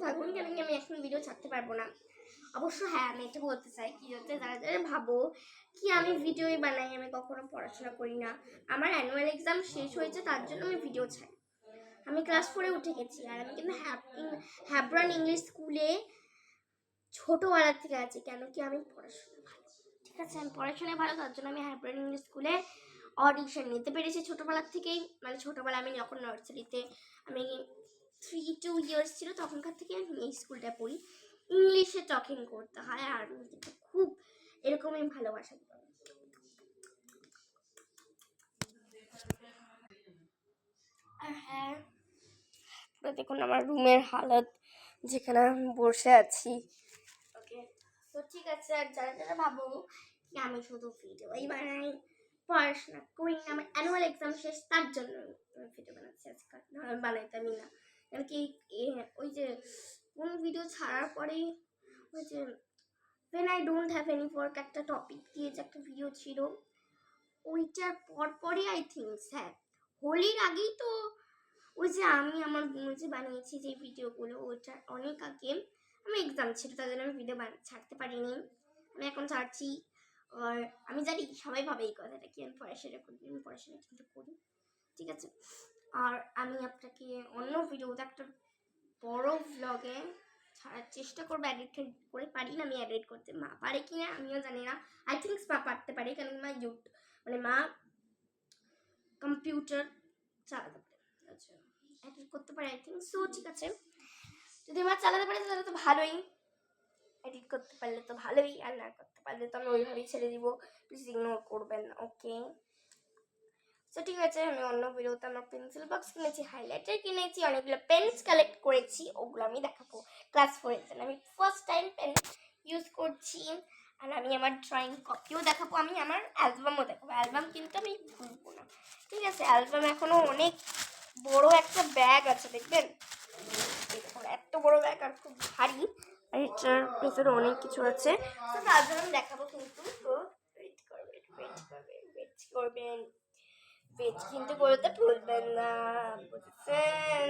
থাকুন, কেন কি আমি এখন ভিডিও ছাড়তে পারবো না। অবশ্য হ্যাঁ, আমি এটা বলতে চাই কি হচ্ছে, যারা যারা ভাবো কি আমি ভিডিওই বানাই, আমি কখনো পড়াশোনা করি না। আমার অ্যানুয়াল এক্সাম শেষ হয়েছে, তার জন্য আমি ভিডিও ছাড়ি। আমি ক্লাস 4-এ উঠে গেছি, আর আমি কিন্তু হ্যাব্রান ইংলিশ স্কুলে ছোটবেলা থেকে আছি, কেন কি আমি পড়াশোনা ভালো। ঠিক আছে, আমি পড়াশোনায় ভালো, তার জন্য আমি হ্যাব্রান ইংলিশ স্কুলে অডিশন নিতে পেরেছি ছোটবেলার থেকেই। মানে ছোটবেলা আমি যখন নার্সারিতে আমি 3-2 ইয়ার্স ছিল, তখনকার থেকে আমি এই স্কুলটায় পড়ি। ইংলিশে টকিং করতে হয়, আর আমি কিন্তু খুব এরকমই ভালোবাসা দিই। আর হ্যাঁ, দেখুন আমার রুমের হালত, যেখানে আমি বসে আছি। ওকে, তো ঠিক আছে। আর যারা যারা ভাবো কি আমি শুধু ভিডিওই বানাই, পড়াশোনা করি না, আমার অ্যানুয়াল এক্সাম শেষ, তার জন্য আমি ভিডিও বানাচ্ছি আজকাল, নাহলে বানাইতামই না। কারণ কি ওই যে কোন ভিডিও ছাড়ার পরে ওই যে when I don't have any work একটা টপিক দিয়ে যে একটা ভিডিও ছিল, ওইটার পরপরই আই থিঙ্ক হ্যাঁ হোলির আগেই তো ওই যে আমি আমার যে বানিয়েছি যে ভিডিওগুলো, ওইটা অনেক আগে আমি এক্সাম ছিল, তার জন্য আমি ভিডিও ছাড়তে পারিনি। আমি এখন ছাড়ছি। আর আমি জানি সবাই ভাবে এই কথাটা কি আমি পড়াশোনা করি, আমি পড়াশোনা কিন্তু করি। ঠিক আছে, আর আমি আপনাকে অন্য ভিডিওতে একটা বড় ভ্লগে ছাড়ার চেষ্টা করবো। এডিট করে পারি না আমি এডিট করতে, মা পারে কি না আমিও জানি না। আই থিঙ্ক মা পারতে পারে, কারণ মা মানে মা কম্পিউটার চালাতে পারে, আচ্ছা এডিট করতে পারে আই থিঙ্ক সো। ঠিক আছে, যদি মা চালাতে পারে তাহলে তো ভালোই, এডিট করতে পারলে তো ভালোই, আর না করতে পারলে তো আমি ওইভাবেই ছেড়ে দিব। প্লিজ ইগনোর করবেন, ওকে? তো ঠিক আছে, আমি অন্য ভিডিওতে আমার পেন্সিল বক্স কিনেছি, হাইলাইটার কিনেছি, অনেকগুলো পেন্স কালেক্ট করেছি, ওগুলো আমি দেখাবো। ক্লাস 4-এর জন্য আমি ফার্স্ট টাইম পেন ইউজ করছি। আর আমি আমার ড্রয়িং কপিও দেখাবো, আমি আমার অ্যালবামও দেখাবো। অ্যালবাম কিন্তু আমি ভুলবো না, ঠিক আছে? অ্যালবাম এখনও অনেক বড় একটা ব্যাগ আছে, দেখবেন এত বড় ব্যাগ, আর খুব ভারী, আর এটার ভেতরে অনেক কিছু আছে। তো তার জন্য আমি দেখাবো, কিন্তু তো ওয়েট করবেন, ওয়েট কিন্তু করতে ভুলবেন না, বুঝছেন?